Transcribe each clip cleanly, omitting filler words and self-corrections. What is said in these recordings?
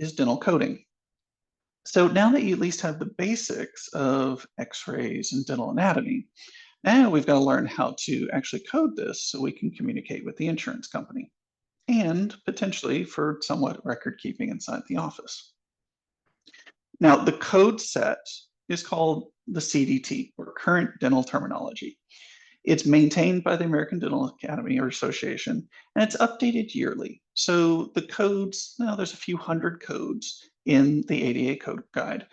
is dental coding. So now that you at least have the basics of x-rays and dental anatomy, now we've got to learn how to actually code this so we can communicate with the insurance company and potentially for somewhat record keeping inside the office. Now, the code set is called the CDT, or Current Dental Terminology. It's maintained by the American Dental Academy or Association, and it's updated yearly. So the codes, now there's a few hundred codes in the ADA code guide,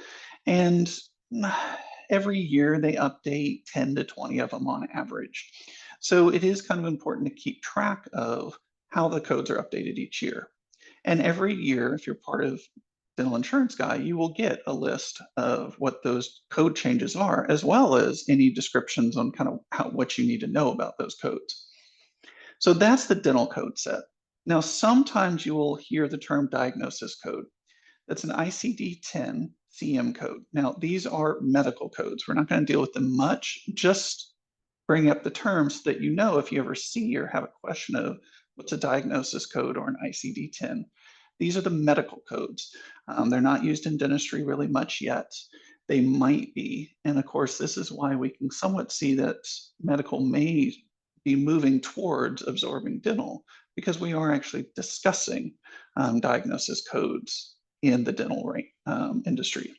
and every year they update 10 to 20 of them on average. So it is kind of important to keep track of how the codes are updated each year. And every year, if you're part of Dental Insurance Guy, you will get a list of what those code changes are, as well as any descriptions on kind of what you need to know about those codes. So that's the dental code set. Now, sometimes you will hear the term diagnosis code. That's an ICD-10 CM code. Now, these are medical codes. We're not going to deal with them much, just bring up the terms so that you know if you ever see or have a question of what's a diagnosis code or an ICD-10. These are the medical codes. They're not used in dentistry really much yet. They might be. And of course, this is why we can somewhat see that medical may be moving towards absorbing dental, because we are actually discussing diagnosis codes in the dental industry.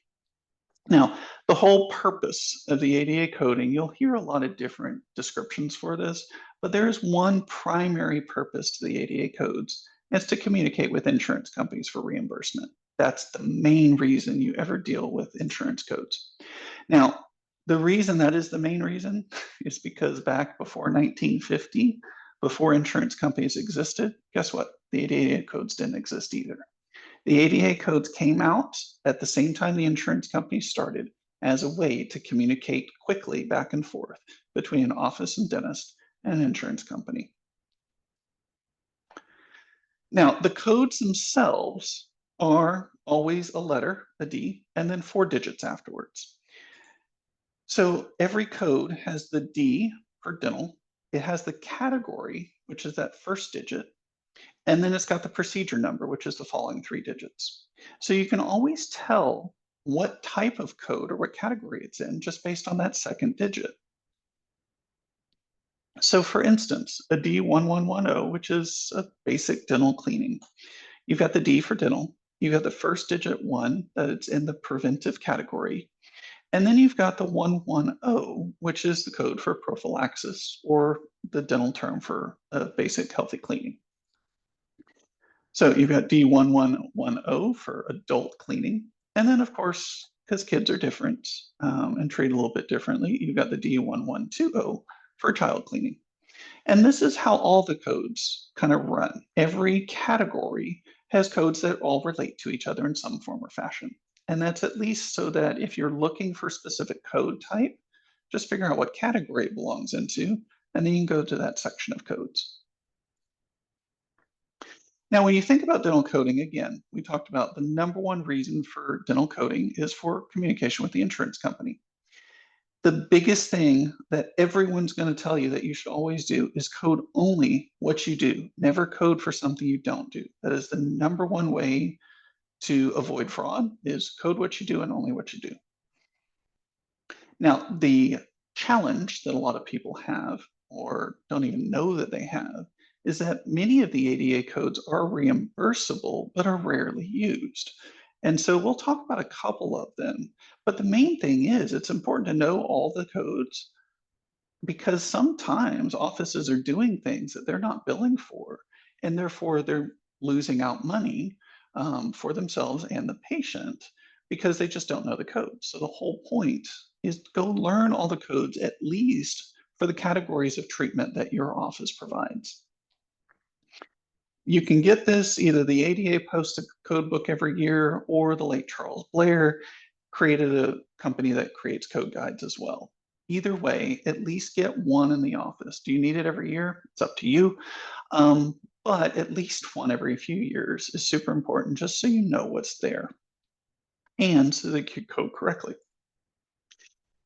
Now, the whole purpose of the ADA coding, you'll hear a lot of different descriptions for this, but there is one primary purpose to the ADA codes, and it's to communicate with insurance companies for reimbursement. That's the main reason you ever deal with insurance codes. Now, the reason that is the main reason is because back before 1950, before insurance companies existed, guess what? The ADA codes didn't exist either. The ADA codes came out at the same time the insurance companies started as a way to communicate quickly back and forth between an office and dentist and an insurance company. Now, the codes themselves are always a letter, a D, and then 4 digits afterwards. So every code has the D for dental. It has the category, which is that first digit, and then it's got the procedure number, which is the following 3 digits. So you can always tell what type of code or what category it's in just based on that second digit. So for instance, a D1110, which is a basic dental cleaning. You've got the D for dental. You've got the first digit 1 that it's in the preventive category. And then you've got the 110, which is the code for prophylaxis, or the dental term for a basic healthy cleaning. So you've got D1110 for adult cleaning. And then, of course, because kids are different and treated a little bit differently, you've got the D1120 for child cleaning. And this is how all the codes kind of run. Every category has codes that all relate to each other in some form or fashion. And that's at least so that if you're looking for a specific code type, just figure out what category it belongs into, and then you can go to that section of codes. Now, when you think about dental coding, again, we talked about the number one reason for dental coding is for communication with the insurance company. The biggest thing that everyone's going to tell you that you should always do is code only what you do. Never code for something you don't do. That is the number one way to avoid fraud, is code what you do and only what you do. Now, the challenge that a lot of people have, or don't even know that they have, is that many of the ADA codes are reimbursable, but are rarely used. And so we'll talk about a couple of them. But the main thing is it's important to know all the codes, because sometimes offices are doing things that they're not billing for, and therefore they're losing out money for themselves and the patient because they just don't know the codes. So the whole point is to go learn all the codes, at least for the categories of treatment that your office provides. You can get this, either the ADA posts a code book every year, or the late Charles Blair created a company that creates code guides as well. Either way, at least get one in the office. Do you need it every year? It's up to you. But at least one every few years is super important, just so you know what's there and so that you code correctly.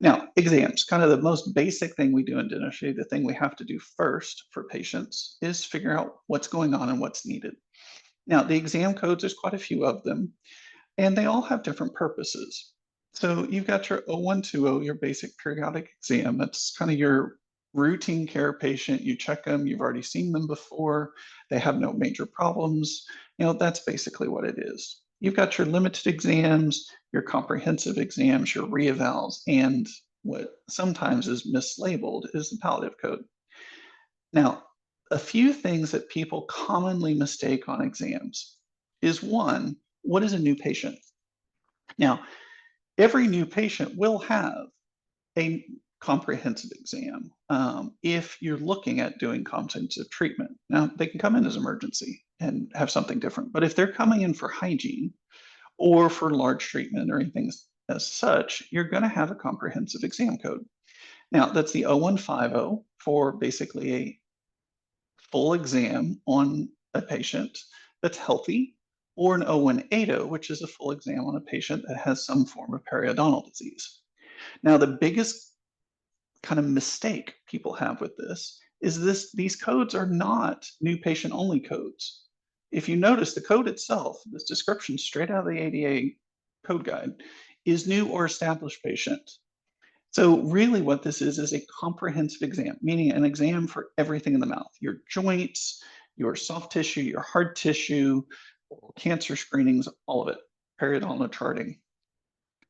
Now, exams, kind of the most basic thing we do in dentistry, the thing we have to do first for patients is figure out what's going on and what's needed. Now, the exam codes, there's quite a few of them, and they all have different purposes. So you've got your 0120, your basic periodic exam. That's kind of your routine care patient. You check them, you've already seen them before, they have no major problems. That's basically what it is. You've got your limited exams, your comprehensive exams, your reevals, and what sometimes is mislabeled is the palliative code. Now, a few things that people commonly mistake on exams is one, what is a new patient? Now, every new patient will have a comprehensive exam if you're looking at doing comprehensive treatment. Now, they can come in as emergency and have something different, but if they're coming in for hygiene or for large treatment or anything as such, you're going to have a comprehensive exam code. Now, that's the 0150 for basically a full exam on a patient that's healthy, or an 0180, which is a full exam on a patient that has some form of periodontal disease. Now, the biggest kind of mistake people have with this is these codes are not new patient only codes. If you notice, the code itself, this description straight out of the ADA code guide, is new or established patient. So really what this is a comprehensive exam, meaning an exam for everything in the mouth, your joints, your soft tissue, your hard tissue, cancer screenings, all of it, periodontal charting,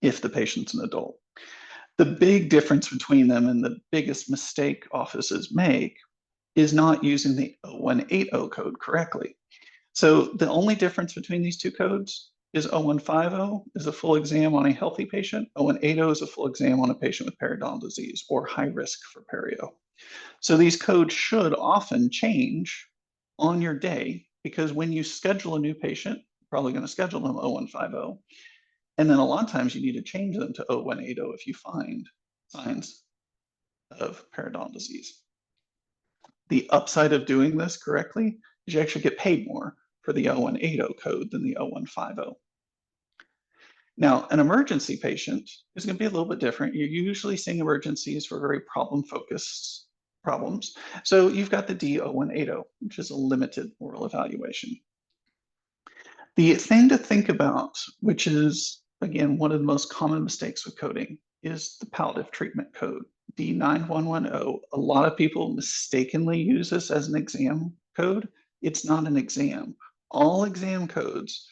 if the patient's an adult. The big difference between them and the biggest mistake offices make is not using the 0180 code correctly. So the only difference between these two codes is 0150 is a full exam on a healthy patient. 0180 is a full exam on a patient with periodontal disease or high risk for perio. So these codes should often change on your day because when you schedule a new patient, you're probably going to schedule them 0150. And then a lot of times you need to change them to 0180 if you find signs of periodontal disease. The upside of doing this correctly is you actually get paid more for the 0180 code than the 0150. Now, an emergency patient is going to be a little bit different. You're usually seeing emergencies for very problem-focused problems. So you've got the D0180, which is a limited oral evaluation. The thing to think about, which is, again, one of the most common mistakes with coding, is the palliative treatment code, D9110. A lot of people mistakenly use this as an exam code. It's not an exam. All exam codes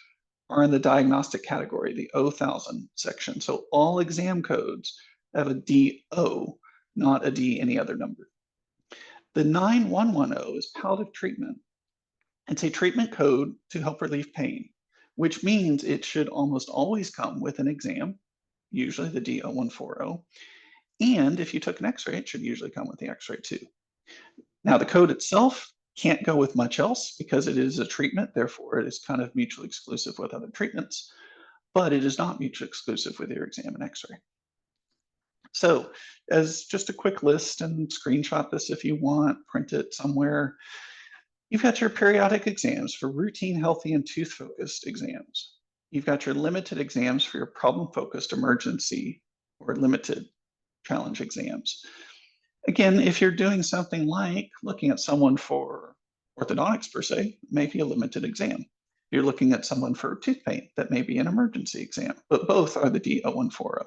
are in the diagnostic category, the 0,000 section. So all exam codes have a DO, not a D any other number. The 9110 is palliative treatment. It's a treatment code to help relieve pain, which means it should almost always come with an exam, usually the D0140. And if you took an x-ray, it should usually come with the x-ray too. Now, the code itself can't go with much else because it is a treatment, therefore it is kind of mutually exclusive with other treatments, but it is not mutually exclusive with your exam and x-ray. So as just a quick list, and screenshot this if you want, print it somewhere, you've got your periodic exams for routine, healthy, and tooth-focused exams. You've got your limited exams for your problem-focused emergency or limited challenge exams. Again, if you're doing something like looking at someone for orthodontics per se, maybe a limited exam. You're looking at someone for tooth pain, that may be an emergency exam, but both are the D0140.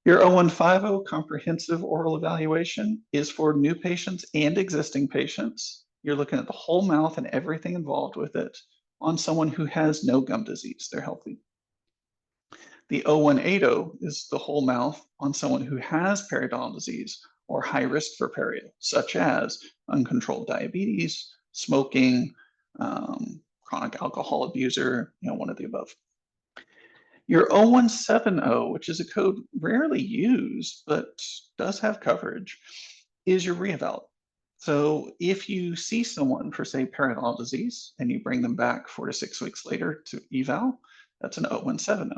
Your 0150 comprehensive oral evaluation is for new patients and existing patients. You're looking at the whole mouth and everything involved with it on someone who has no gum disease, they're healthy. The 0180 is the whole mouth on someone who has periodontal disease or high risk for perio, such as uncontrolled diabetes, smoking, chronic alcohol abuser, one of the above. Your 0170, which is a code rarely used but does have coverage, is your reeval. So if you see someone for, say, periodontal disease and you bring them back 4 to 6 weeks later to eval, that's an 0170.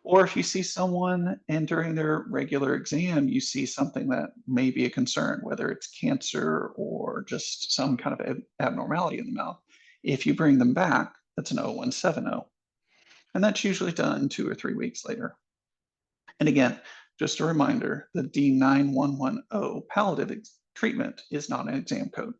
Or if you see someone and during their regular exam, you see something that may be a concern, whether it's cancer or just some kind of abnormality in the mouth, if you bring them back, that's an 0170. And that's usually done 2 or 3 weeks later. And again, just a reminder, the D9110 palliative treatment is not an exam code.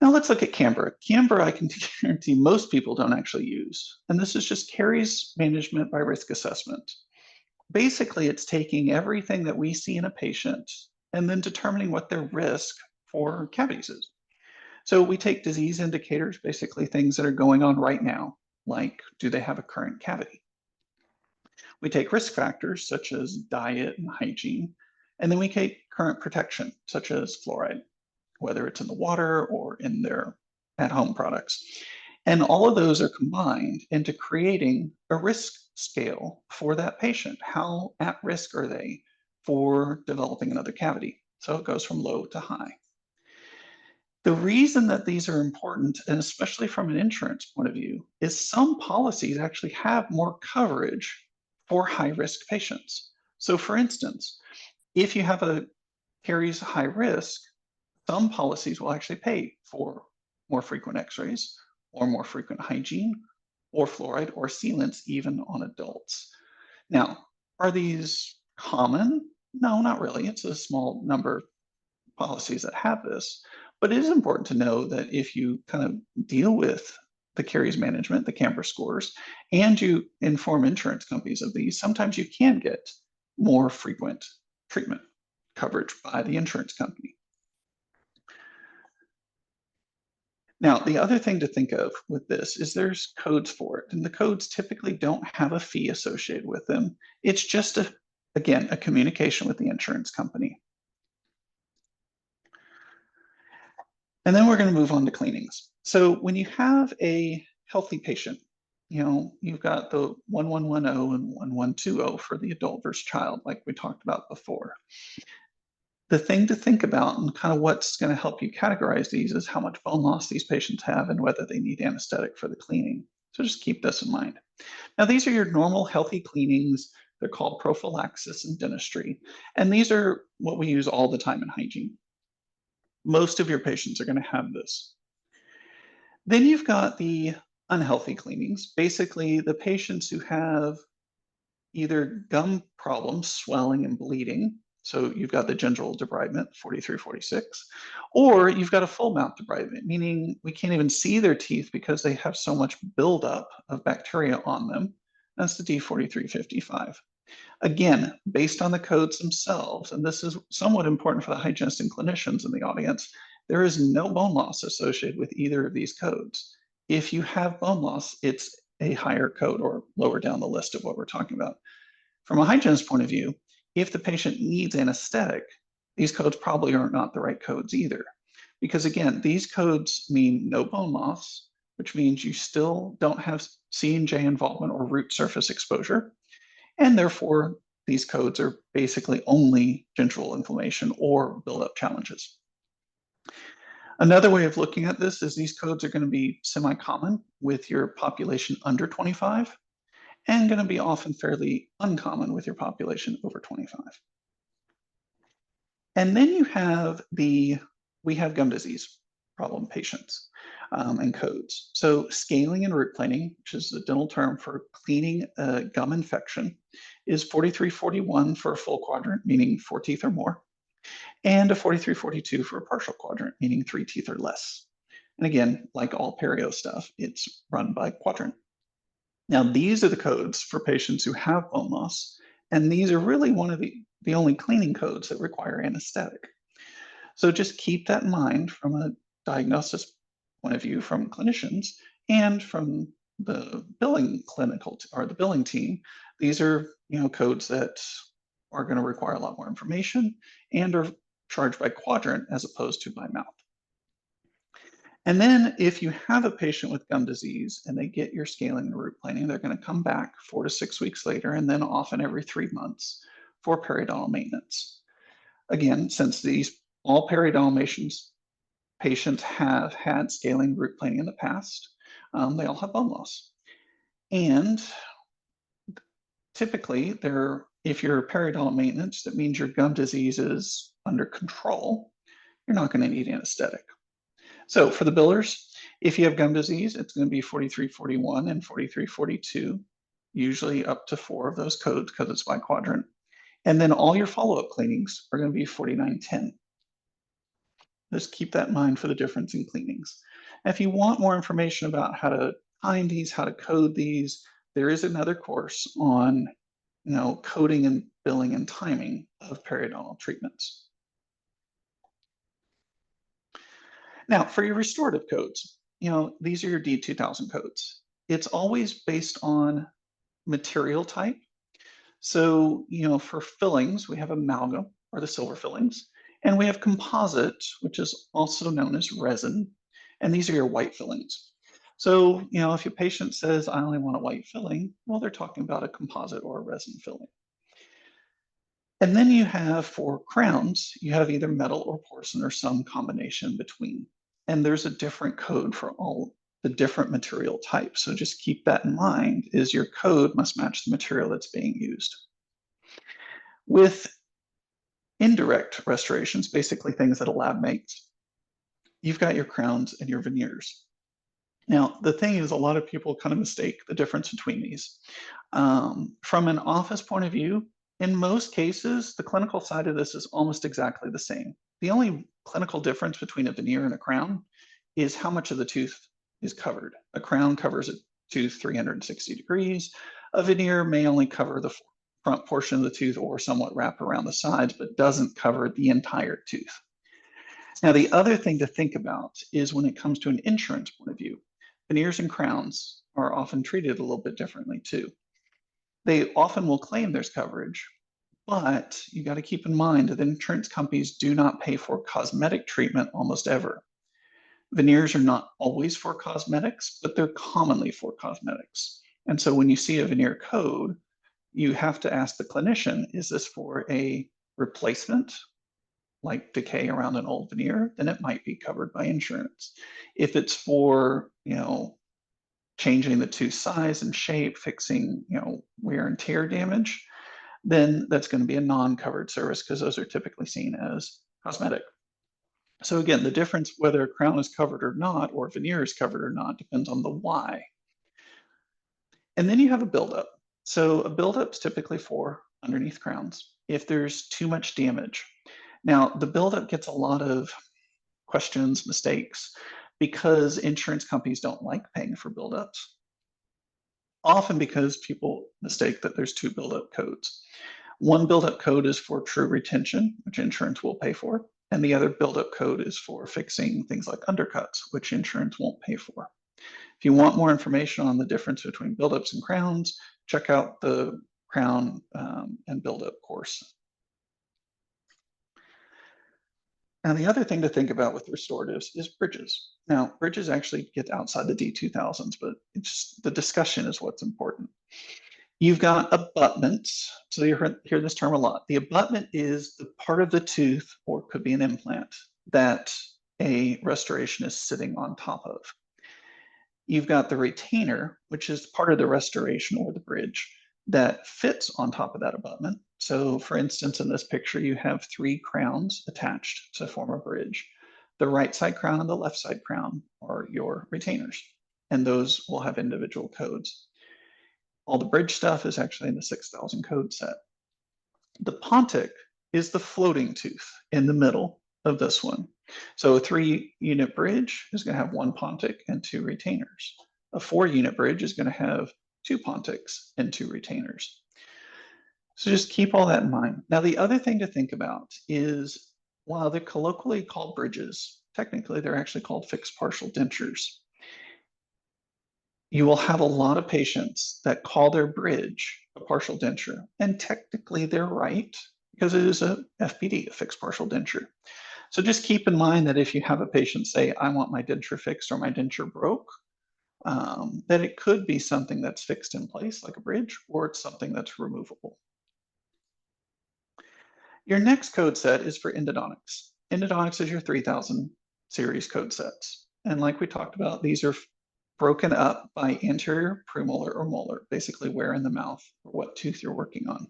Now let's look at Canberra. Canberra, I can guarantee most people don't actually use, and this is just caries management by risk assessment. Basically, it's taking everything that we see in a patient and then determining what their risk for cavities is. So we take disease indicators, basically things that are going on right now, like do they have a current cavity? We take risk factors such as diet and hygiene, and then we take current protection, such as fluoride, whether it's in the water or in their at-home products. And all of those are combined into creating a risk scale for that patient. How at risk are they for developing another cavity? So it goes from low to high. The reason that these are important, and especially from an insurance point of view, is some policies actually have more coverage for high risk patients. So, for instance, if you have a carries high risk, some policies will actually pay for more frequent x-rays or more frequent hygiene or fluoride or sealants even on adults. Now, are these common? No, not really. It's a small number of policies that have this, but it is important to know that if you kind of deal with the caries management, the Camber scores, and you inform insurance companies of these, sometimes you can get more frequent treatment coverage by the insurance company. Now, the other thing to think of with this is there's codes for it, and the codes typically don't have a fee associated with them. It's just again, a communication with the insurance company. And then we're going to move on to cleanings. So when you have a healthy patient, you've got the 1110 and 1120 for the adult versus child, like we talked about before. The thing to think about and kind of what's going to help you categorize these is how much bone loss these patients have and whether they need anesthetic for the cleaning. So just keep this in mind. Now, these are your normal healthy cleanings. They're called prophylaxis in dentistry. And these are what we use all the time in hygiene. Most of your patients are going to have this. Then you've got the unhealthy cleanings, basically the patients who have either gum problems, swelling and bleeding. So you've got the gingival debridement, 4346, or you've got a full mouth debridement, meaning we can't even see their teeth because they have so much buildup of bacteria on them. That's the D4355. Again, based on the codes themselves, and this is somewhat important for the hygienists and clinicians in the audience, there is no bone loss associated with either of these codes. If you have bone loss, it's a higher code or lower down the list of what we're talking about. From a hygienist point of view, if the patient needs anesthetic, these codes probably are not the right codes either. Because again, these codes mean no bone loss, which means you still don't have C&J involvement or root surface exposure. And therefore, these codes are basically only gingival inflammation or buildup challenges. Another way of looking at this is these codes are going to be semi-common with your population under 25 and going to be often fairly uncommon with your population over 25. And then you have we have gum disease problem patients and codes. So scaling and root planing, which is the dental term for cleaning a gum infection, is 4341 for a full quadrant, meaning 4 teeth or more, and a 4342 for a partial quadrant, meaning 3 teeth or less. And again, like all perio stuff, it's run by quadrant. Now, these are the codes for patients who have bone loss, and these are really one of the only cleaning codes that require anesthetic. So just keep that in mind from a diagnosis point of view from clinicians and from the billing or the billing team. These are codes that are going to require a lot more information and are charged by quadrant as opposed to by mouth. And then if you have a patient with gum disease and they get your scaling and root planing, they're going to come back 4 to 6 weeks later and then often every 3 months for periodontal maintenance. Again, since all periodontal patients have had scaling root planing in the past, they all have bone loss. And typically, if you're periodontal maintenance, that means your gum disease is under control. You're not going to need anesthetic. So for the billers, if you have gum disease, it's going to be 4341 and 4342, usually up to 4 of those codes because it's by quadrant. And then all your follow-up cleanings are going to be 4910. Just keep that in mind for the difference in cleanings. And if you want more information about how to find these, how to code these, there is another course on coding and billing and timing of periodontal treatments. Now, for your restorative codes, these are your D2000 codes. It's always based on material type. So, for fillings, we have amalgam or the silver fillings, and we have composite, which is also known as resin, and these are your white fillings. So, if your patient says, I only want a white filling, well, they're talking about a composite or a resin filling. And then you have for crowns, you have either metal or porcelain or some combination between. And there's a different code for all the different material types. So just keep that in mind, is your code must match the material that's being used. With indirect restorations, basically things that a lab makes, you've got your crowns and your veneers. Now, the thing is, a lot of people kind of mistake the difference between these. From an office point of view, in most cases, the clinical side of this is almost exactly the same. The only clinical difference between a veneer and a crown is how much of the tooth is covered. A crown covers a tooth 360 degrees. A veneer may only cover the front portion of the tooth or somewhat wrap around the sides, but doesn't cover the entire tooth. Now, the other thing to think about is when it comes to an insurance point of view, veneers and crowns are often treated a little bit differently too. They often will claim there's coverage, but you got to keep in mind that insurance companies do not pay for cosmetic treatment almost ever. Veneers are not always for cosmetics, but they're commonly for cosmetics. And so when you see a veneer code, you have to ask the clinician, is this for a replacement, like decay around an old veneer? Then it might be covered by insurance. If it's for, changing the tooth size and shape, fixing, wear and tear damage, then that's going to be a non-covered service because those are typically seen as cosmetic. So again, the difference whether a crown is covered or not, or veneer is covered or not, depends on the why. And then you have a buildup. So a buildup is typically for underneath crowns if there's too much damage. Now, the buildup gets a lot of questions, mistakes, because insurance companies don't like paying for buildups. Often because people mistake that there's two buildup codes. One buildup code is for true retention, which insurance will pay for, and the other buildup code is for fixing things like undercuts, which insurance won't pay for. If you want more information on the difference between buildups and crowns, check out the crown and buildup course. Now, the other thing to think about with restoratives is bridges. Now, bridges actually get outside the D2000s, but the discussion is what's important. You've got abutments. So you hear this term a lot. The abutment is the part of the tooth, or could be an implant, that a restoration is sitting on top of. You've got the retainer, which is part of the restoration or the bridge that fits on top of that abutment. So for instance, in this picture, you have 3 crowns attached to form a bridge. The right side crown and the left side crown are your retainers, and those will have individual codes. All the bridge stuff is actually in the 6000 code set. The pontic is the floating tooth in the middle of this one. So a 3-unit bridge is going to have 1 pontic and 2 retainers. A 4-unit bridge is going to have 2 pontics and 2 retainers. So just keep all that in mind. Now, the other thing to think about is, while they're colloquially called bridges, technically they're actually called fixed partial dentures. You will have a lot of patients that call their bridge a partial denture, and technically they're right because it is a FPD, a fixed partial denture. So just keep in mind that if you have a patient say, I want my denture fixed or my denture broke, that it could be something that's fixed in place like a bridge, or it's something that's removable. Your next code set is for endodontics. Endodontics is your 3000 series code sets. And like we talked about, these are broken up by anterior, premolar, or molar, basically where in the mouth or what tooth you're working on.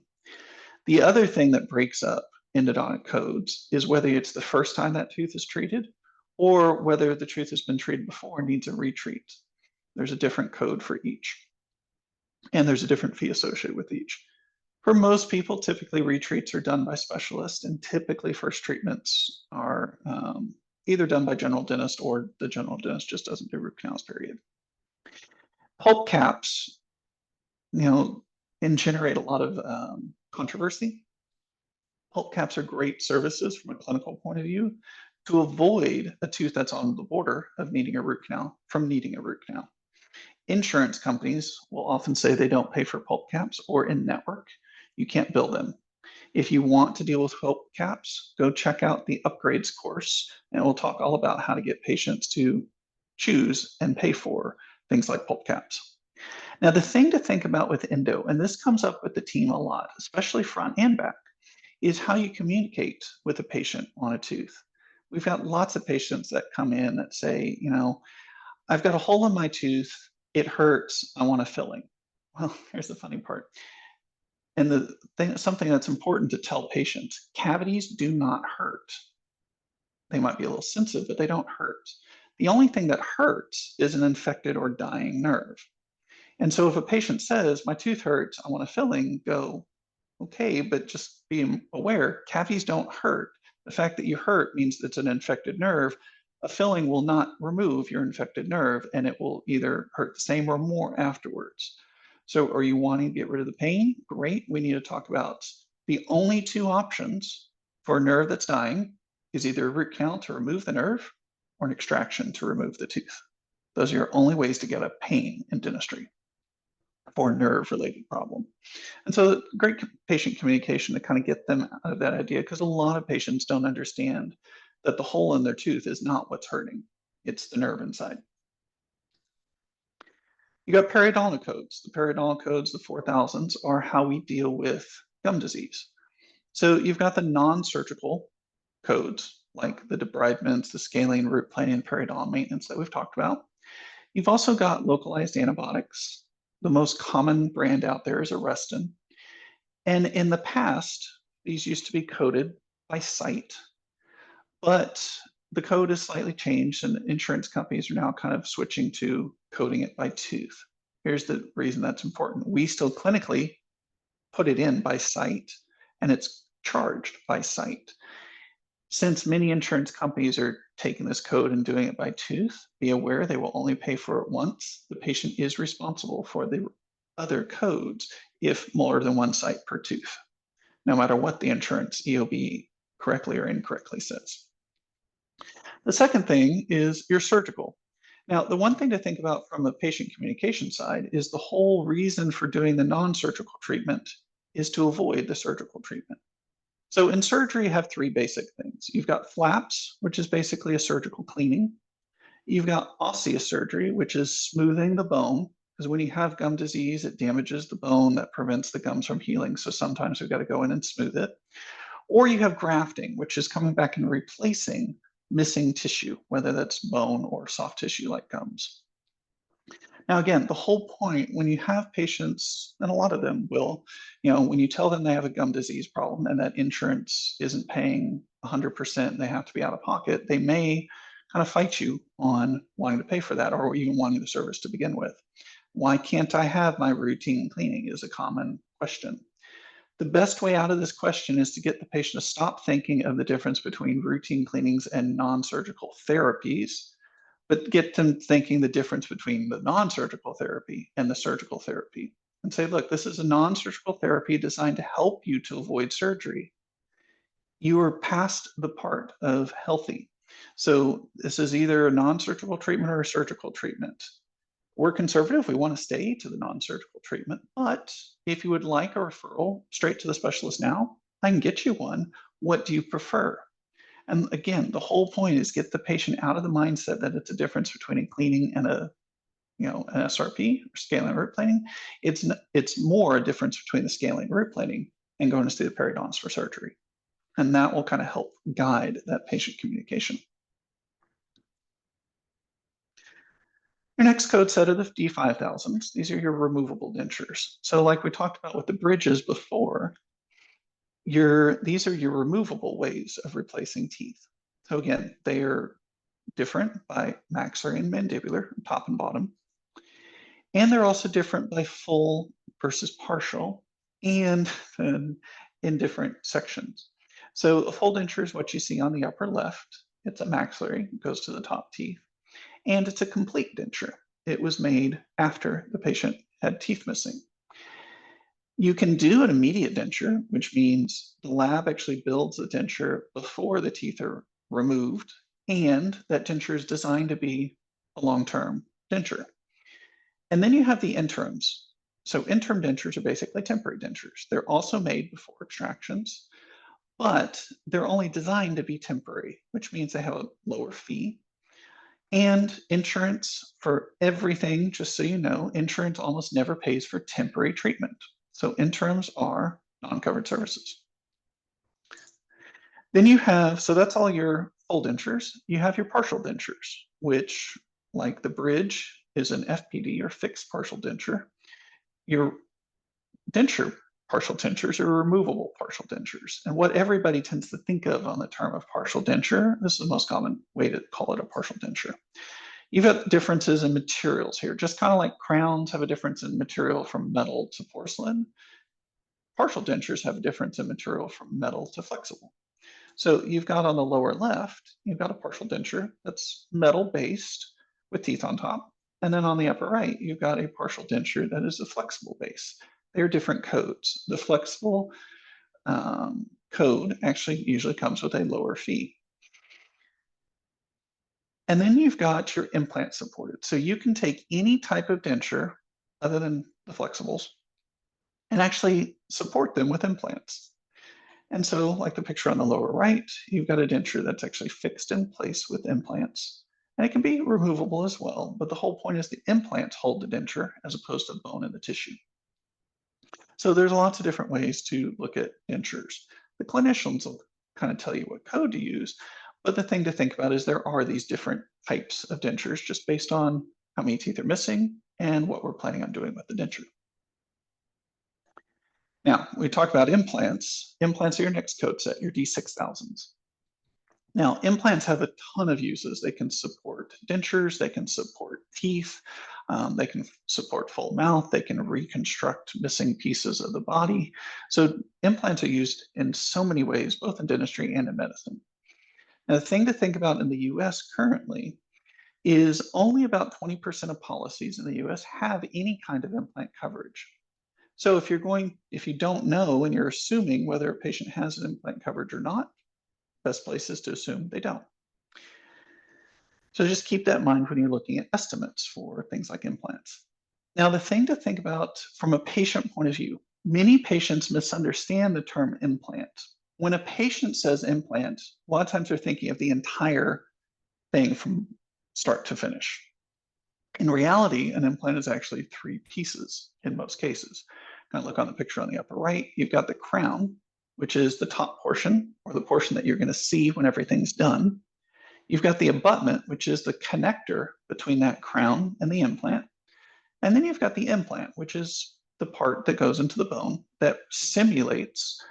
The other thing that breaks up endodontic codes is whether it's the first time that tooth is treated or whether the tooth has been treated before and needs a retreat. There's a different code for each, and there's a different fee associated with each. For most people, typically retreats are done by specialists, and typically first treatments are either done by general dentist or the general dentist just doesn't do root canals, period. Pulp caps, can generate a lot of controversy. Pulp caps are great services from a clinical point of view to avoid a tooth that's on the border of needing a root canal from needing a root canal. Insurance companies will often say they don't pay for pulp caps or in network. You can't bill them. If you want to deal with pulp caps, go check out the upgrades course, and we'll talk all about how to get patients to choose and pay for things like pulp caps. Now, the thing to think about with endo, and this comes up with the team a lot, especially front and back, is how you communicate with a patient on a tooth. We've got lots of patients that come in that say, I've got a hole in my tooth, it hurts, I want a filling. Well, here's the funny part. And something that's important to tell patients, cavities do not hurt. They might be a little sensitive, but they don't hurt. The only thing that hurts is an infected or dying nerve. And so if a patient says, my tooth hurts, I want a filling, go, okay, but just be aware, cavities don't hurt. The fact that you hurt means it's an infected nerve. A filling will not remove your infected nerve, and it will either hurt the same or more afterwards. So are you wanting to get rid of the pain? Great, we need to talk about the only two options for a nerve that's dying is either a root canal to remove the nerve or an extraction to remove the tooth. Those are your only ways to get a pain in dentistry for a nerve-related problem. And so great patient communication to kind of get them out of that idea, because a lot of patients don't understand that the hole in their tooth is not what's hurting, it's the nerve inside. You got periodontal codes. The periodontal codes, the 4000s, are how we deal with gum disease. So you've got the non-surgical codes, like the debridements, the scaling, root planing, and periodontal maintenance that we've talked about. You've also got localized antibiotics. The most common brand out there is Arestin. And in the past, these used to be coded by site, but the code has slightly changed and insurance companies are now kind of switching to coding it by tooth. Here's the reason that's important. We still clinically put it in by site and it's charged by site. Since many insurance companies are taking this code and doing it by tooth, be aware they will only pay for it once. The patient is responsible for the other codes if more than one site per tooth, no matter what the insurance EOB correctly or incorrectly says. The second thing is your surgical. Now, the one thing to think about from a patient communication side is the whole reason for doing the non-surgical treatment is to avoid the surgical treatment. So in surgery, you have three basic things. You've got flaps, which is basically a surgical cleaning. You've got osseous surgery, which is smoothing the bone, because when you have gum disease, it damages the bone that prevents the gums from healing. So sometimes we've got to go in and smooth it. Or you have grafting, which is coming back and replacing missing tissue, whether that's bone or soft tissue like gums. Now, again, the whole point when you have patients, and a lot of them will, when you tell them they have a gum disease problem and that insurance isn't paying 100% and they have to be out of pocket, they may kind of fight you on wanting to pay for that or even wanting the service to begin with. Why can't I have my routine cleaning is a common question. The best way out of this question is to get the patient to stop thinking of the difference between routine cleanings and non-surgical therapies, but get them thinking the difference between the non-surgical therapy and the surgical therapy. And say, look, this is a non-surgical therapy designed to help you to avoid surgery. You are past the part of healthy. So this is either a non-surgical treatment or a surgical treatment. We're conservative, we want to stay to the non-surgical treatment, but if you would like a referral straight to the specialist now, I can get you one. What do you prefer? And again, the whole point is get the patient out of the mindset that it's a difference between a cleaning and an SRP, or scaling and root planing. It's more a difference between the scaling and root planing and going to see the periodontist for surgery. And that will kind of help guide that patient communication. Your next code set are the D5000s. These are your removable dentures. So like we talked about with the bridges before, these are your removable ways of replacing teeth. So again, they are different by maxillary and mandibular, top and bottom. And they're also different by full versus partial and in different sections. So a full denture is what you see on the upper left. It's a maxillary, it goes to the top teeth, and it's a complete denture. It was made after the patient had teeth missing. You can do an immediate denture, which means the lab actually builds a denture before the teeth are removed, and that denture is designed to be a long-term denture. And then you have the interims. So interim dentures are basically temporary dentures. They're also made before extractions, but they're only designed to be temporary, which means they have a lower fee. And insurance for everything, just so you know, insurance almost never pays for temporary treatment. So interims are non-covered services. Then you have, so that's all your full dentures. You have your partial dentures, which, like the bridge, is an FPD or fixed partial denture. Your denture partial dentures are removable partial dentures. And what everybody tends to think of on the term of partial denture, this is the most common way to call it a partial denture. You've got differences in materials here, just kind of like crowns have a difference in material from metal to porcelain. Partial dentures have a difference in material from metal to flexible. So you've got on the lower left, you've got a partial denture that's metal based with teeth on top. And then on the upper right, you've got a partial denture that is a flexible base. They're different codes. The flexible code actually usually comes with a lower fee. And then you've got your implant supported. So you can take any type of denture other than the flexibles and actually support them with implants. And so, like the picture on the lower right, you've got a denture that's actually fixed in place with implants. And it can be removable as well, but the whole point is the implants hold the denture as opposed to the bone and the tissue. So there's lots of different ways to look at dentures. The clinicians will kind of tell you what code to use, but the thing to think about is there are these different types of dentures just based on how many teeth are missing and what we're planning on doing with the denture. Now, we talk about implants. Implants are your next code set, your D6000s. Now, implants have a ton of uses. They can support dentures, they can support teeth, they can support full mouth, they can reconstruct missing pieces of the body. So implants are used in so many ways, both in dentistry and in medicine. Now, the thing to think about in the US currently is only about 20% of policies in the US have any kind of implant coverage. So if you don't know and you're assuming whether a patient has an implant coverage or not, best place is to assume they don't. So just keep that in mind when you're looking at estimates for things like implants. Now, the thing to think about from a patient point of view, many patients misunderstand the term implant. When a patient says implant, a lot of times they're thinking of the entire thing from start to finish. In reality, an implant is actually 3 pieces in most cases. Kind of look on the picture on the upper right, you've got the crown, which is the top portion, or the portion that you're going to see when everything's done. You've got the abutment, which is the connector between that crown and the implant. And then you've got the implant, which is the part that goes into the bone that simulates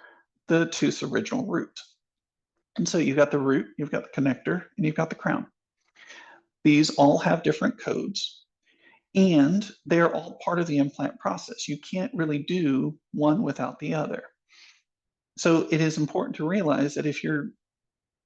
the tooth's original root. And so you've got the root, you've got the connector, and you've got the crown. These all have different codes, and they're all part of the implant process. You can't really do one without the other. So it is important to realize that if you're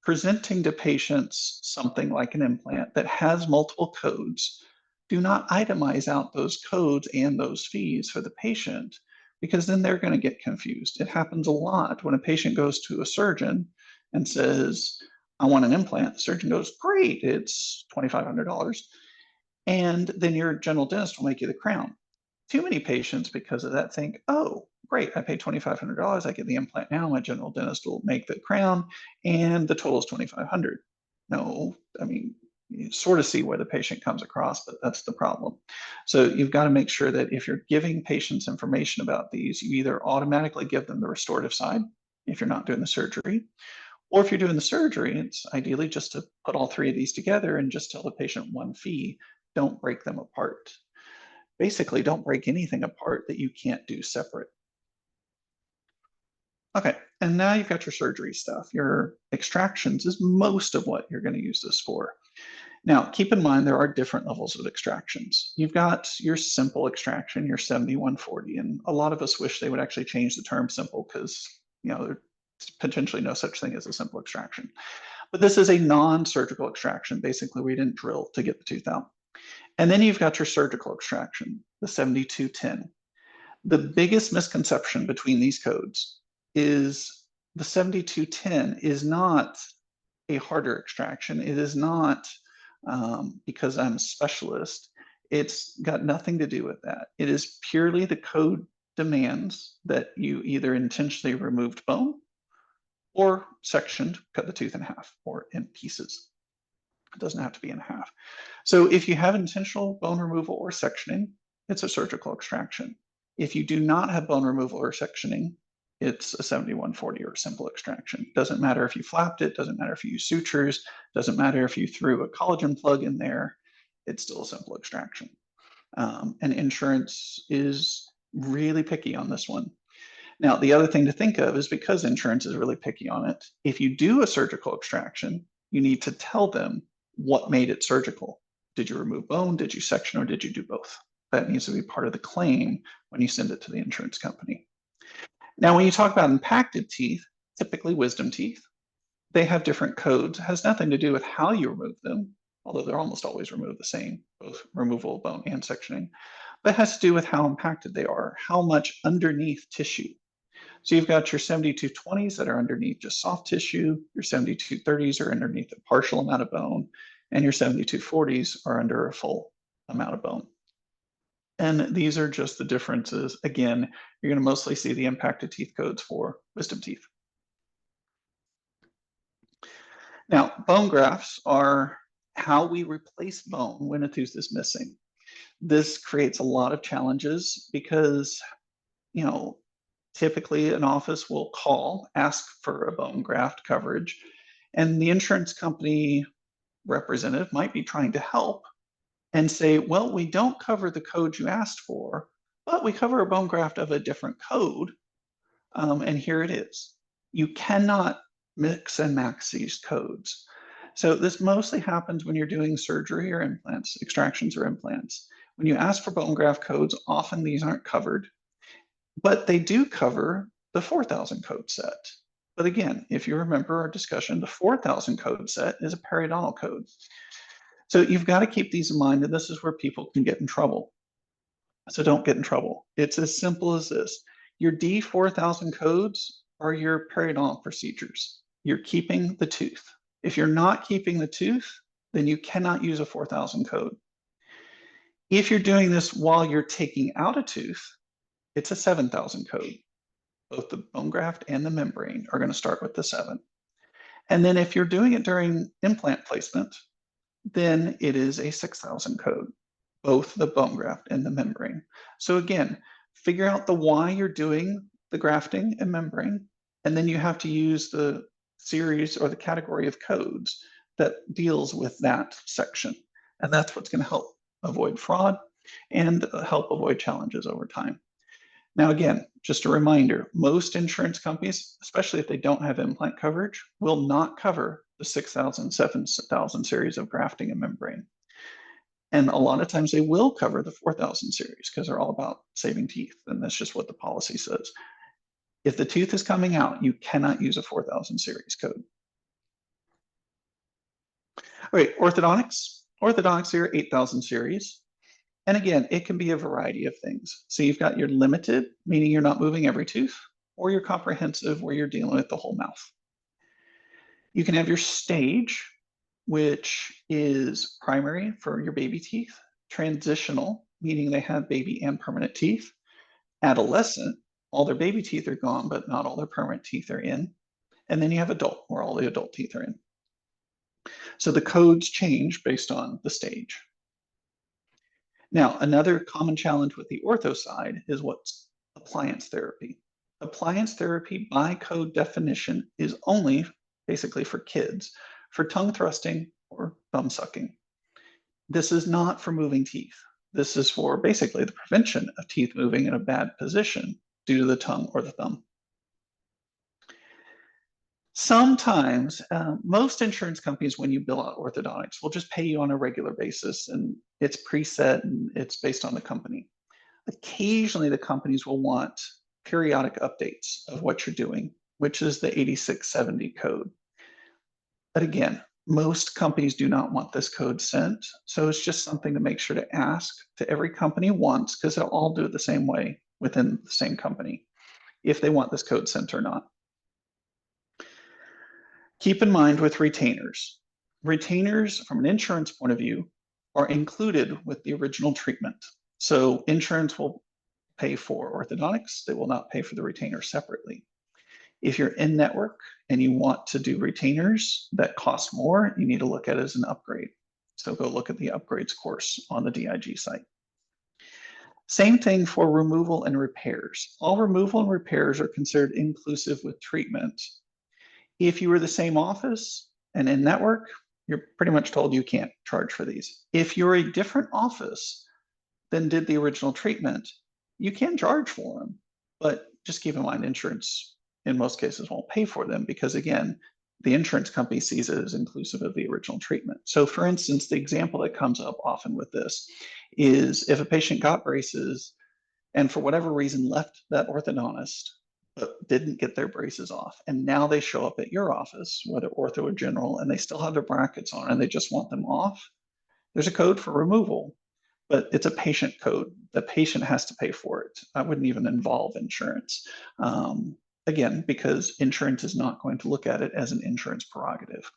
presenting to patients something like an implant that has multiple codes, do not itemize out those codes and those fees for the patient, because then they're going to get confused. It happens a lot when a patient goes to a surgeon and says, I want an implant. The surgeon goes, great, it's $2,500. And then your general dentist will make you the crown. Too many patients, because of that, think, oh, great, I paid $2,500, I get the implant now, my general dentist will make the crown, and the total is $2,500. No, I mean, you sort of see where the patient comes across, but that's the problem. So you've got to make sure that if you're giving patients information about these, you either automatically give them the restorative side, if you're not doing the surgery, or if you're doing the surgery, it's ideally just to put all 3 of these together and just tell the patient one fee. Don't break them apart. Basically, don't break anything apart that you can't do separate. Okay, and now you've got your surgery stuff. Your extractions is most of what you're going to use this for. Now, keep in mind there are different levels of extractions. You've got your simple extraction, your 7140, and a lot of us wish they would actually change the term simple because, there's potentially no such thing as a simple extraction. But this is a non-surgical extraction. Basically, we didn't drill to get the tooth out. And then you've got your surgical extraction, the 7210. The biggest misconception between these codes is the 7210 is not a harder extraction. It is not because I'm a specialist. It's got nothing to do with that. It is purely the code demands that you either intentionally removed bone or sectioned, cut the tooth in half or in pieces. It doesn't have to be in half. So if you have intentional bone removal or sectioning, it's a surgical extraction. If you do not have bone removal or sectioning, it's a 7140 or a simple extraction. Doesn't matter if you flapped it, doesn't matter if you use sutures, doesn't matter if you threw a collagen plug in there, it's still a simple extraction. And insurance is really picky on this one. Now, the other thing to think of is because insurance is really picky on it, if you do a surgical extraction, you need to tell them what made it surgical. Did you remove bone? Did you section, or did you do both? That needs to be part of the claim when you send it to the insurance company. Now, when you talk about impacted teeth, typically wisdom teeth, they have different codes. It has nothing to do with how you remove them, although they're almost always removed the same, both removal of bone and sectioning, but it has to do with how impacted they are, how much underneath tissue. So you've got your 7220s that are underneath just soft tissue, your 7230s are underneath a partial amount of bone, and your 7240s are under a full amount of bone. And these are just the differences. Again, you're going to mostly see the impacted teeth codes for wisdom teeth. Now, bone grafts are how we replace bone when a tooth is missing. This creates a lot of challenges because, typically an office will call, ask for a bone graft coverage, and the insurance company representative might be trying to help and say, well, we don't cover the code you asked for, but we cover a bone graft of a different code, and here it is. You cannot mix and match these codes. So this mostly happens when you're doing surgery or implants, extractions or implants. When you ask for bone graft codes, often these aren't covered, but they do cover the 4000 code set. But again, if you remember our discussion, the 4000 code set is a periodontal code. So you've got to keep these in mind, and this is where people can get in trouble. So don't get in trouble. It's as simple as this. Your D4000 codes are your periodontal procedures. You're keeping the tooth. If you're not keeping the tooth, then you cannot use a 4000 code. If you're doing this while you're taking out a tooth, it's a 7000 code. Both the bone graft and the membrane are going to start with the 7. And then if you're doing it during implant placement, then it is a 6000 code, both the bone graft and the membrane. So again, figure out the why you're doing the grafting and membrane, and then you have to use the series or the category of codes that deals with that section. And that's what's going to help avoid fraud and help avoid challenges over time. Now, again, just a reminder, most insurance companies, especially if they don't have implant coverage, will not cover the 6000, 7000 series of grafting and membrane. And a lot of times they will cover the 4000 series because they're all about saving teeth. And that's just what the policy says. If the tooth is coming out, you cannot use a 4000 series code. All right, orthodontics. Orthodontics are 8000 series. And again, it can be a variety of things. So you've got your limited, meaning you're not moving every tooth, or your comprehensive, where you're dealing with the whole mouth. You can have your stage, which is primary for your baby teeth, transitional, meaning they have baby and permanent teeth, adolescent, all their baby teeth are gone, but not all their permanent teeth are in, and then you have adult, where all the adult teeth are in. So the codes change based on the stage. Now, another common challenge with the ortho side is what's appliance therapy. Appliance therapy, by code definition, is only basically for kids, for tongue thrusting or thumb sucking. This is not for moving teeth. This is for basically the prevention of teeth moving in a bad position due to the tongue or the thumb. Sometimes, most insurance companies, when you bill out orthodontics, will just pay you on a regular basis, and it's preset and it's based on the company. Occasionally, the companies will want periodic updates of what you're doing, which is the 8670 code. But again, most companies do not want this code sent. So it's just something to make sure to ask to every company once, because they'll all do it the same way within the same company, if they want this code sent or not. Keep in mind with retainers. Retainers, from an insurance point of view, are included with the original treatment. So insurance will pay for orthodontics. They will not pay for the retainer separately. If you're in network and you want to do retainers that cost more, you need to look at it as an upgrade. So go look at the upgrades course on the DIG site. Same thing for removal and repairs. All removal and repairs are considered inclusive with treatment. If you were the same office and in network, you're pretty much told you can't charge for these. If you're a different office than did the original treatment, you can charge for them, but just keep in mind insurance in most cases won't pay for them because again, the insurance company sees it as inclusive of the original treatment. So for instance, the example that comes up often with this is if a patient got braces and for whatever reason left that orthodontist, but didn't get their braces off. And now they show up at your office, whether ortho or general, and they still have their brackets on and they just want them off. There's a code for removal, but it's a patient code. The patient has to pay for it. I wouldn't even involve insurance. Again, because insurance is not going to look at it as an insurance prerogative.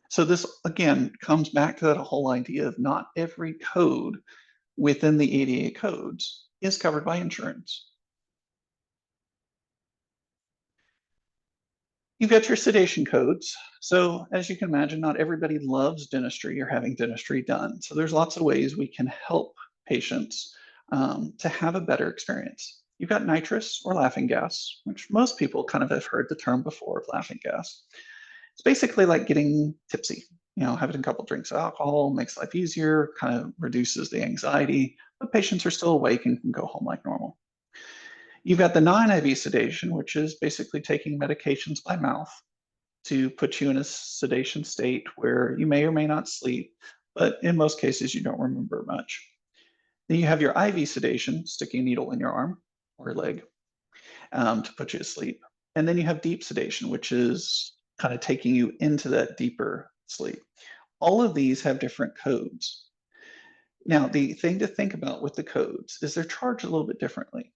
So this, again, comes back to that whole idea of not every code within the ADA codes is covered by insurance. You've got your sedation codes. So as you can imagine, not everybody loves dentistry or having dentistry done. So there's lots of ways we can help patients to have a better experience. You've got nitrous or laughing gas, which most people kind of have heard the term before of laughing gas. It's basically like getting tipsy. You know, having a couple drinks of alcohol makes life easier, kind of reduces the anxiety, but patients are still awake and can go home like normal. You've got the non-IV sedation, which is basically taking medications by mouth to put you in a sedation state where you may or may not sleep, but in most cases you don't remember much. Then you have your IV sedation, sticking a needle in your arm or leg to put you to sleep. And then you have deep sedation, which is kind of taking you into that deeper sleep. All of these have different codes. Now, the thing to think about with the codes is they're charged a little bit differently.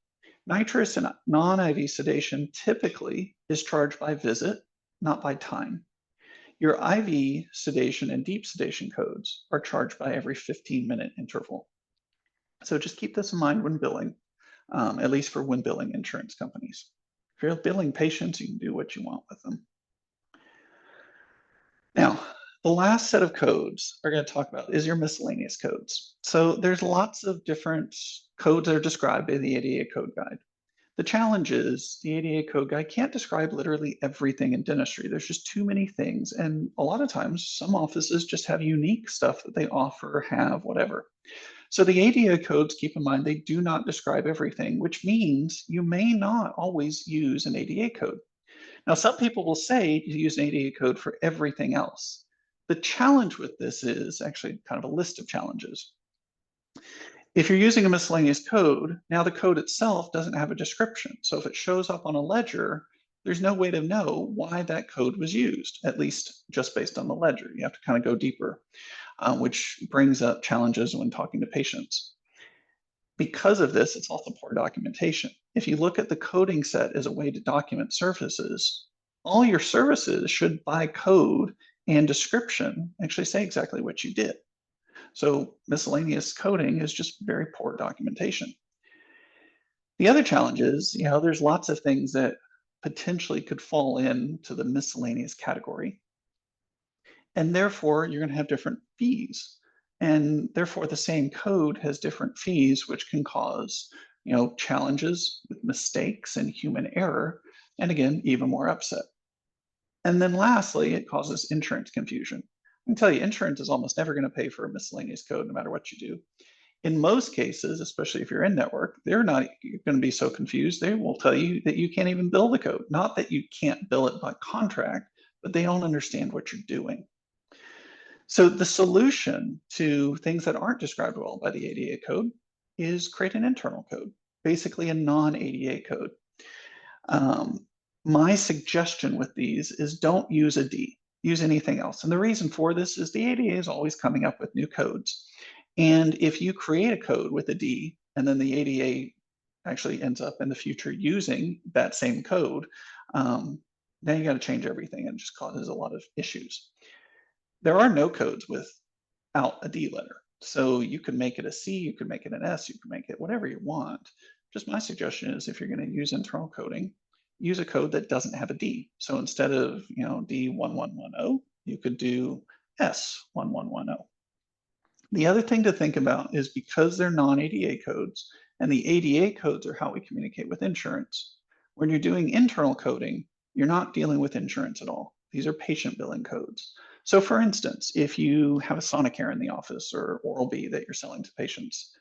Nitrous and non-IV sedation typically is charged by visit, not by time. Your IV sedation and deep sedation codes are charged by every 15-minute interval. So just keep this in mind when billing, at least for when billing insurance companies. If you're billing patients, you can do what you want with them. Now, the last set of codes we're going to talk about is your miscellaneous codes. So there's lots of different codes that are described in the ADA Code Guide. The challenge is the ADA Code Guide can't describe literally everything in dentistry. There's just too many things. And a lot of times, some offices just have unique stuff that they offer, have, whatever. So the ADA codes, keep in mind, they do not describe everything, which means you may not always use an ADA code. Now, some people will say you use an ADA code for everything else. The challenge with this is actually kind of a list of challenges. If you're using a miscellaneous code, now the code itself doesn't have a description. So if it shows up on a ledger, there's no way to know why that code was used, at least just based on the ledger. You have to kind of go deeper, which brings up challenges when talking to patients. Because of this, it's also poor documentation. If you look at the coding set as a way to document services, all your services should by code and description actually say exactly what you did. So miscellaneous coding is just very poor documentation. The other challenge is, there's lots of things that potentially could fall into the miscellaneous category. And therefore, you're going to have different fees. And therefore, the same code has different fees, which can cause, challenges with mistakes and human error. And again, even more upset. And then lastly, it causes insurance confusion. I can tell you, insurance is almost never going to pay for a miscellaneous code no matter what you do. In most cases, especially if you're in network, they're not going to be so confused. They will tell you that you can't even bill the code. Not that you can't bill it by contract, but they don't understand what you're doing. So the solution to things that aren't described well by the ADA code is create an internal code, basically a non-ADA code. My suggestion with these is don't use a D. use anything else. And the reason for this is the ADA is always coming up with new codes. And if you create a code with a D and then the ADA actually ends up in the future using that same code, then you got to change everything and it just causes a lot of issues. There are no codes without a D letter. So you can make it a C, you can make it an S, you can make it whatever you want. Just my suggestion is if you're going to use internal coding, use a code that doesn't have a D. So instead of, D1110, you could do S1110. The other thing to think about is because they're non-ADA codes, and the ADA codes are how we communicate with insurance, when you're doing internal coding, you're not dealing with insurance at all. These are patient billing codes. So for instance, if you have a Sonicare in the office or Oral-B that you're selling to patients,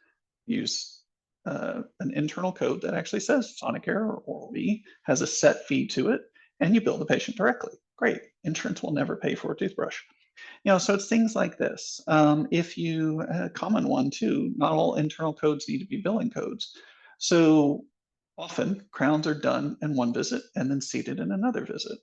use an internal code that actually says Sonicare or Oral-B has a set fee to it, and you bill the patient directly. Great. Insurance will never pay for a toothbrush. So it's things like this. A common one too, not all internal codes need to be billing codes. So often crowns are done in one visit and then seated in another visit.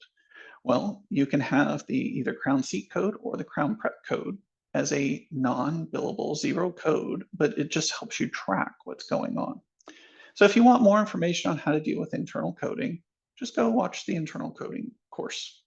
Well, you can have the either crown seat code or the crown prep code as a non-billable zero code, but it just helps you track what's going on. So if you want more information on how to deal with internal coding, just go watch the internal coding course.